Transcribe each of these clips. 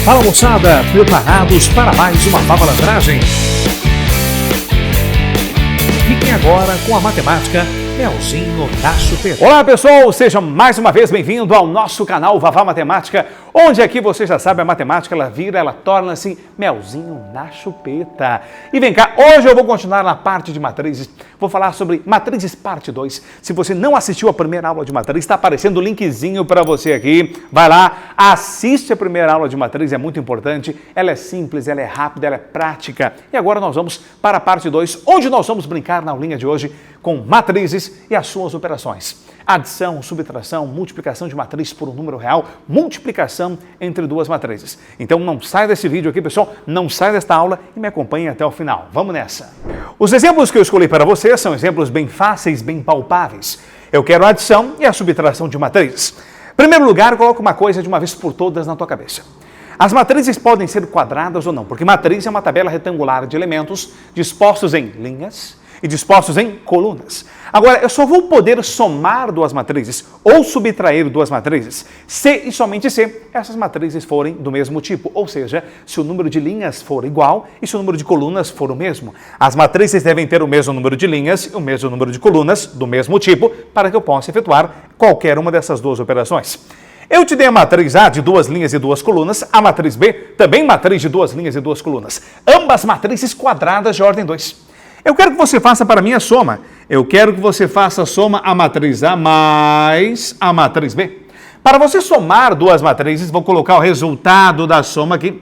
Fala moçada, preparados para mais uma malandragem? Fiquem agora com a matemática Melzinho da Chupeta. Olá pessoal, sejam mais uma vez bem-vindo ao nosso canal Vavá Matemática, onde aqui você já sabe a matemática, ela torna-se Melzinho na Chupeta. E vem cá, hoje eu vou continuar na parte de matrizes, vou falar sobre matrizes parte 2. Se você não assistiu a primeira aula de matriz, está aparecendo o linkzinho para você aqui, vai lá, assiste a primeira aula de matriz, é muito importante, ela é simples, ela é rápida, ela é prática. E agora nós vamos para a parte 2, onde nós vamos brincar na aulinha de hoje com matrizes e as suas operações. Adição, subtração, multiplicação de matriz por um número real, multiplicação entre duas matrizes. Então não sai desse vídeo aqui, pessoal, não sai desta aula e me acompanhe até o final. Vamos nessa! Os exemplos que eu escolhi para você são exemplos bem fáceis, bem palpáveis. Eu quero a adição e a subtração de matrizes. Em primeiro lugar, coloca uma coisa de uma vez por todas na tua cabeça. As matrizes podem ser quadradas ou não, porque matriz é uma tabela retangular de elementos dispostos em linhas e dispostos em colunas. Agora, eu só vou poder somar duas matrizes ou subtrair duas matrizes se e somente se essas matrizes forem do mesmo tipo, ou seja, se o número de linhas for igual e se o número de colunas for o mesmo. As matrizes devem ter o mesmo número de linhas e o mesmo número de colunas do mesmo tipo para que eu possa efetuar qualquer uma dessas duas operações. Eu te dei a matriz A de duas linhas e duas colunas, a matriz B também matriz de duas linhas e duas colunas, ambas matrizes quadradas de ordem 2. Eu quero que você faça para mim a soma. Eu quero que você faça a soma a matriz A mais a matriz B. Para você somar duas matrizes, vou colocar o resultado da soma aqui.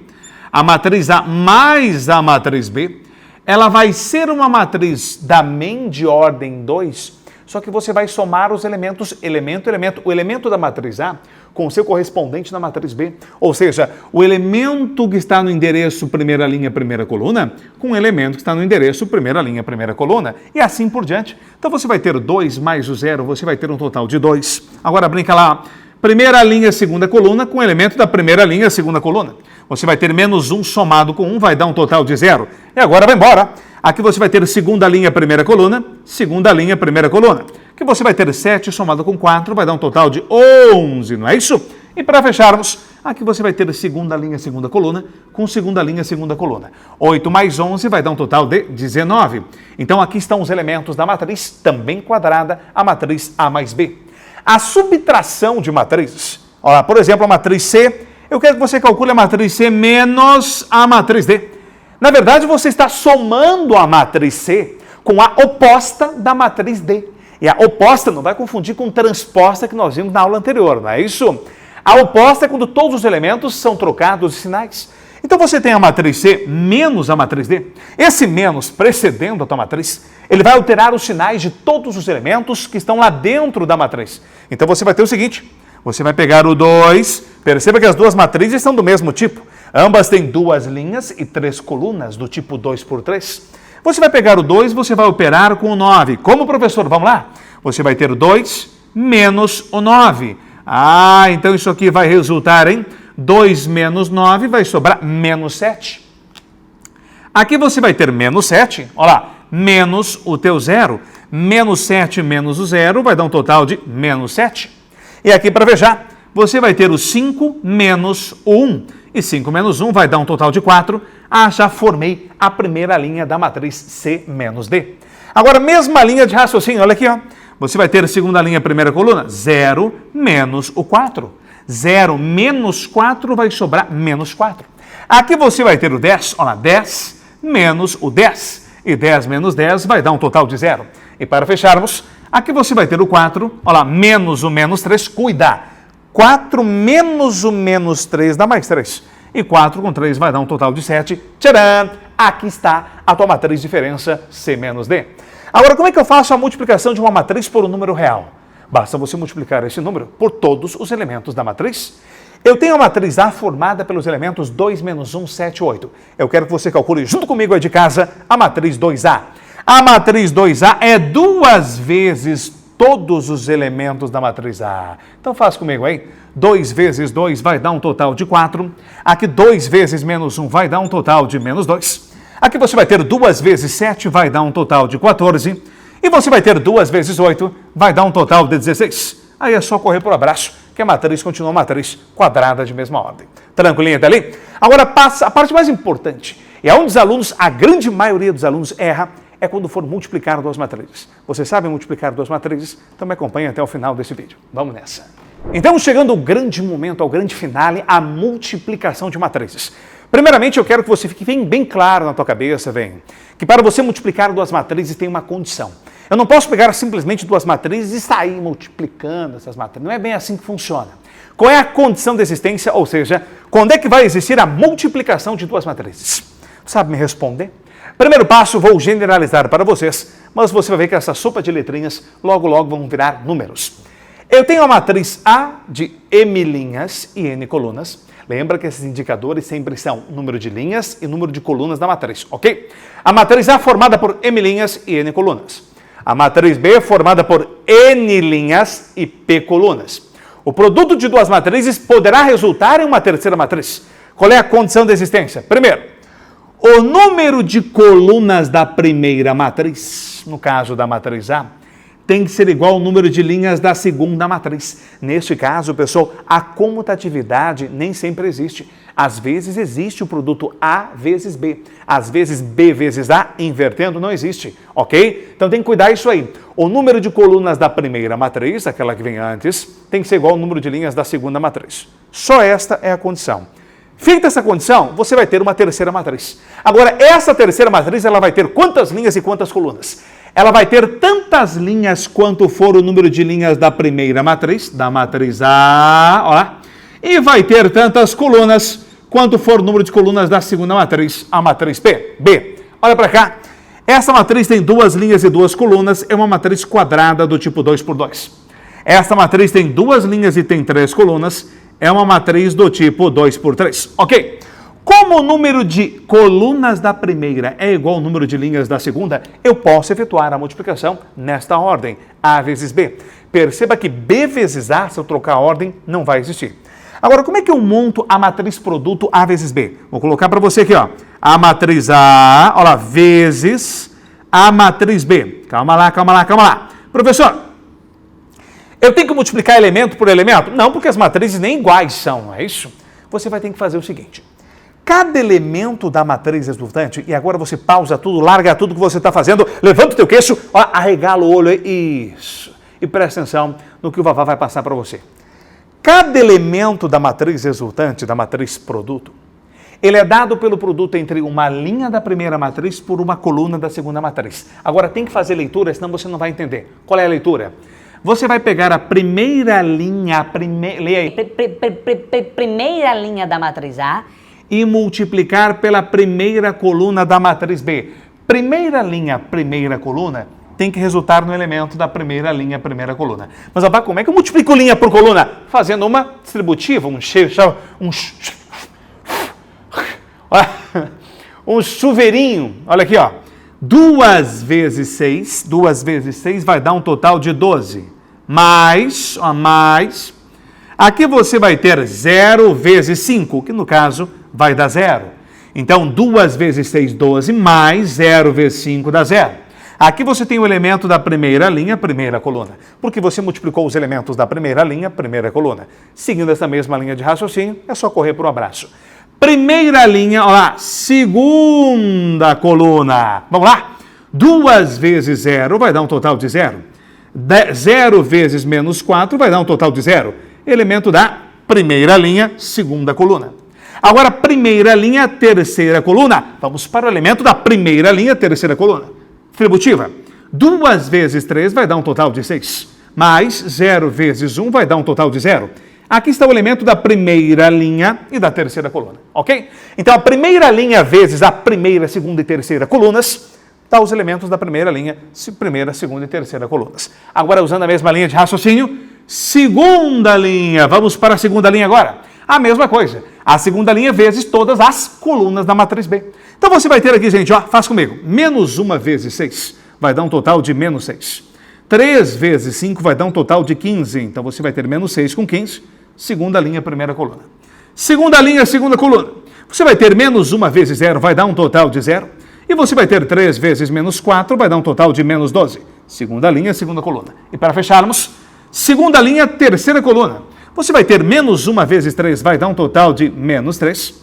A matriz A mais a matriz B, ela vai ser uma matriz da MEM de ordem 2, só que você vai somar os elementos, o elemento da matriz A com o seu correspondente na matriz B. Ou seja, o elemento que está no endereço primeira linha, primeira coluna, com o elemento que está no endereço primeira linha, primeira coluna, e assim por diante. Então você vai ter 2 mais o 0, você vai ter um total de 2. Agora brinca lá, primeira linha, segunda coluna, com o elemento da primeira linha, segunda coluna. Você vai ter menos 1 somado com 1, vai dar um total de 0. E agora vai embora. Aqui você vai ter segunda linha, primeira coluna, segunda linha, primeira coluna. Que você vai ter 7 somado com 4, vai dar um total de 11, não é isso? E para fecharmos, aqui você vai ter segunda linha, segunda coluna, com segunda linha, segunda coluna. 8 mais 11 vai dar um total de 19. Então aqui estão os elementos da matriz, também quadrada, a matriz A mais B. A subtração de matrizes, olha, por exemplo, a matriz C, eu quero que você calcule a matriz C menos a matriz D. Na verdade, você está somando a matriz C com a oposta da matriz D. E a oposta não vai confundir com transposta que nós vimos na aula anterior, não é isso? A oposta é quando todos os elementos são trocados de sinais. Então você tem a matriz C menos a matriz D. Esse menos precedendo a tua matriz, ele vai alterar os sinais de todos os elementos que estão lá dentro da matriz. Então você vai ter o seguinte, você vai pegar o 2, perceba que as duas matrizes são do mesmo tipo. Ambas têm duas linhas e 3 colunas do tipo 2 por 3. Você vai pegar o 2 e você vai operar com o 9. Como, professor? Vamos lá? Você vai ter 2 menos o 9. Ah, então isso aqui vai resultar em 2 menos 9, vai sobrar menos 7. Aqui você vai ter menos 7, olha lá, menos o teu 0. Menos 7 menos o 0 vai dar um total de menos 7. E aqui para fechar, você vai ter o 5 menos o 1. E 5 menos 1 vai dar um total de 4. Ah, já formei a primeira linha da matriz C menos D. Agora, mesma linha de raciocínio, olha aqui, ó. Você vai ter a segunda linha, primeira coluna, 0 menos o 4. 0 menos 4 vai sobrar menos 4. Aqui você vai ter o 10, olha lá, 10 menos o 10. E 10 menos 10 vai dar um total de 0. E para fecharmos, aqui você vai ter o 4, olha lá, menos o menos 3, cuida. 4 menos o menos 3 dá mais 3. E 4 com 3 vai dar um total de 7. Tcharam! Aqui está a tua matriz diferença C menos D. Agora, como é que eu faço a multiplicação de uma matriz por um número real? Basta você multiplicar esse número por todos os elementos da matriz. Eu tenho a matriz A formada pelos elementos 2 menos 1, 7, 8. Eu quero que você calcule junto comigo aí de casa a matriz 2A. A matriz 2A é 2 vezes todos os elementos da matriz A. Então faz comigo aí. 2 vezes 2 vai dar um total de 4. Aqui 2 vezes menos 1 vai dar um total de menos 2. Aqui você vai ter 2 vezes 7 vai dar um total de 14. E você vai ter 2 vezes 8 vai dar um total de 16. Aí é só correr para o abraço, que a matriz continua uma matriz quadrada de mesma ordem. Tranquilinho até ali? Agora, a parte mais importante, e é onde os alunos, a grande maioria dos alunos erra, é quando for multiplicar duas matrizes. Vocês sabem multiplicar duas matrizes? Então me acompanhem até o final desse vídeo. Vamos nessa. Então, chegando ao grande momento, ao grande finale, a multiplicação de matrizes. Primeiramente, eu quero que você fique bem claro na tua cabeça, que para você multiplicar duas matrizes tem uma condição. Eu não posso pegar simplesmente duas matrizes e sair multiplicando essas matrizes. Não é bem assim que funciona. Qual é a condição de existência, ou seja, quando é que vai existir a multiplicação de duas matrizes? Sabe me responder? Primeiro passo, vou generalizar para vocês, mas você vai ver que essa sopa de letrinhas logo vão virar números. Eu tenho a matriz A de M linhas e N colunas. Lembra que esses indicadores sempre são número de linhas e número de colunas da matriz, ok? A matriz A formada por M linhas e N colunas. A matriz B formada por N linhas e P colunas. O produto de duas matrizes poderá resultar em uma terceira matriz. Qual é a condição de existência? Primeiro, o número de colunas da primeira matriz, no caso da matriz A, tem que ser igual ao número de linhas da segunda matriz. Neste caso, pessoal, a comutatividade nem sempre existe. Às vezes existe o produto A vezes B. Às vezes B vezes A, invertendo, não existe, ok? Então tem que cuidar isso aí. O número de colunas da primeira matriz, aquela que vem antes, tem que ser igual ao número de linhas da segunda matriz. Só esta é a condição. Feita essa condição, você vai ter uma terceira matriz. Agora, essa terceira matriz, ela vai ter quantas linhas e quantas colunas? Ela vai ter tantas linhas quanto for o número de linhas da primeira matriz, da matriz A, ó lá, e vai ter tantas colunas quanto for o número de colunas da segunda matriz, a matriz B. Olha para cá. Essa matriz tem duas linhas e duas colunas, é uma matriz quadrada do tipo 2×2. Essa matriz tem duas linhas e tem três colunas, é uma matriz do tipo 2×3. Ok. Como o número de colunas da primeira é igual ao número de linhas da segunda, eu posso efetuar a multiplicação nesta ordem, A vezes B. Perceba que B vezes A, se eu trocar a ordem, não vai existir. Agora, como é que eu monto a matriz produto A vezes B? Vou colocar para você aqui, ó. A matriz A, olha lá, vezes a matriz B. Calma lá. Professor, eu tenho que multiplicar elemento por elemento? Não, porque as matrizes nem iguais são, não é isso? Você vai ter que fazer o seguinte. Cada elemento da matriz resultante, e agora você pausa tudo, larga tudo que você está fazendo, levanta o teu queixo, ó, arregala o olho, isso. E presta atenção no que o Vavá vai passar para você. Cada elemento da matriz resultante, da matriz produto, ele é dado pelo produto entre uma linha da primeira matriz por uma coluna da segunda matriz. Agora tem que fazer leitura, senão você não vai entender. Qual é a leitura? Você vai pegar a primeira linha, leia aí. Primeira linha da matriz A e multiplicar pela primeira coluna da matriz B. Primeira linha, primeira coluna, tem que resultar no elemento da primeira linha, primeira coluna. Mas, Abá, como é que eu multiplico linha por coluna? Fazendo uma distributiva, um chuveirinho. Olha aqui, ó. 2 vezes 6 vai dar um total de 12. Mais, aqui você vai ter 0 vezes 5, que no caso vai dar 0. Então, 2 vezes 6, 12, mais 0 vezes 5 dá 0. Aqui você tem o elemento da primeira linha, primeira coluna, porque você multiplicou os elementos da primeira linha, primeira coluna. Seguindo essa mesma linha de raciocínio, é só correr para o abraço. Primeira linha, olha lá, segunda coluna. Vamos lá? 2 vezes 0 vai dar um total de 0. 0 vezes menos 4 vai dar um total de 0. Elemento da primeira linha, segunda coluna. Agora, primeira linha, terceira coluna. Vamos para o elemento da primeira linha, terceira coluna. Distributiva. 2 vezes 3 vai dar um total de 6. Mais 0 vezes 1 vai dar um total de 0. Aqui está o elemento da primeira linha e da terceira coluna, ok? Então, a primeira linha vezes a primeira, segunda e terceira colunas dá os elementos da primeira linha, primeira, segunda e terceira colunas. Agora, usando a mesma linha de raciocínio, segunda linha. Vamos para a segunda linha agora. A mesma coisa. A segunda linha vezes todas as colunas da matriz B. Então, você vai ter aqui, gente, ó, faz comigo. Menos 1 vezes 6 vai dar um total de menos 6. 3 vezes 5 vai dar um total de 15. Então, você vai ter menos 6 com 15. Segunda linha, primeira coluna. Segunda linha, segunda coluna. Você vai ter menos 1 vezes 0, vai dar um total de 0. E você vai ter 3 vezes menos 4, vai dar um total de menos 12. Segunda linha, segunda coluna. E para fecharmos, segunda linha, terceira coluna. Você vai ter menos 1 vezes 3, vai dar um total de menos 3.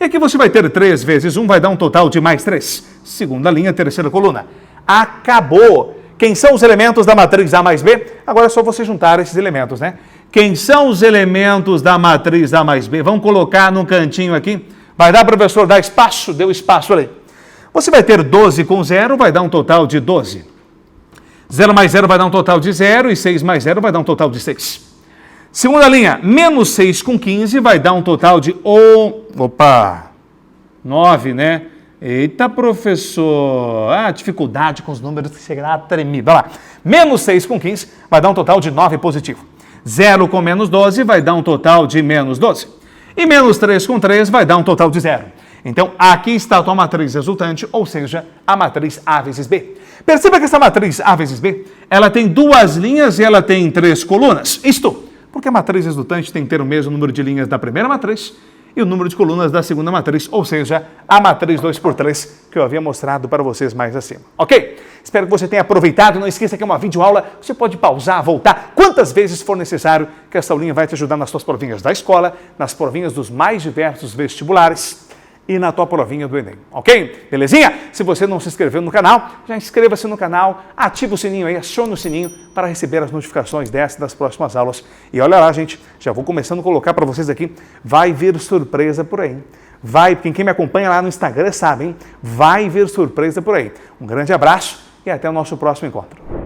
E aqui você vai ter 3 vezes 1, vai dar um total de mais 3. Segunda linha, terceira coluna. Acabou! Quem são os elementos da matriz A mais B? Agora é só você juntar esses elementos, né? Quem são os elementos da matriz A mais B? Vamos colocar num cantinho aqui. Vai dar, professor, dá espaço? Deu espaço ali. Você vai ter 12 com 0, vai dar um total de 12. 0 mais 0 vai dar um total de 0 e 6 mais 0 vai dar um total de 6. Segunda linha, menos 6 com 15 vai dar um total de 9, né? Eita, professor, dificuldade com os números que chega a tremer. Vai lá. Menos 6 com 15 vai dar um total de 9 positivo. 0 com menos 12 vai dar um total de menos 12. E menos 3 com 3 vai dar um total de 0. Então, aqui está a tua matriz resultante, ou seja, a matriz A vezes B. Perceba que essa matriz A vezes B, ela tem 2 linhas e ela tem 3 colunas. Isto porque a matriz resultante tem que ter o mesmo número de linhas da primeira matriz e o número de colunas da segunda matriz, ou seja, a matriz 2×3 que eu havia mostrado para vocês mais acima. Ok? Espero que você tenha aproveitado. Não esqueça que é uma videoaula, você pode pausar, voltar quantas vezes for necessário, que essa aulinha vai te ajudar nas suas provinhas da escola, nas provinhas dos mais diversos vestibulares e na tua provinha do Enem, ok? Belezinha? Se você não se inscreveu no canal, já inscreva-se no canal, ativa o sininho aí, acione o sininho para receber as notificações dessas das próximas aulas. E olha lá, gente, já vou começando a colocar para vocês aqui, vai vir surpresa por aí. Quem me acompanha lá no Instagram sabe, hein? Vai vir surpresa por aí. Um grande abraço e até o nosso próximo encontro.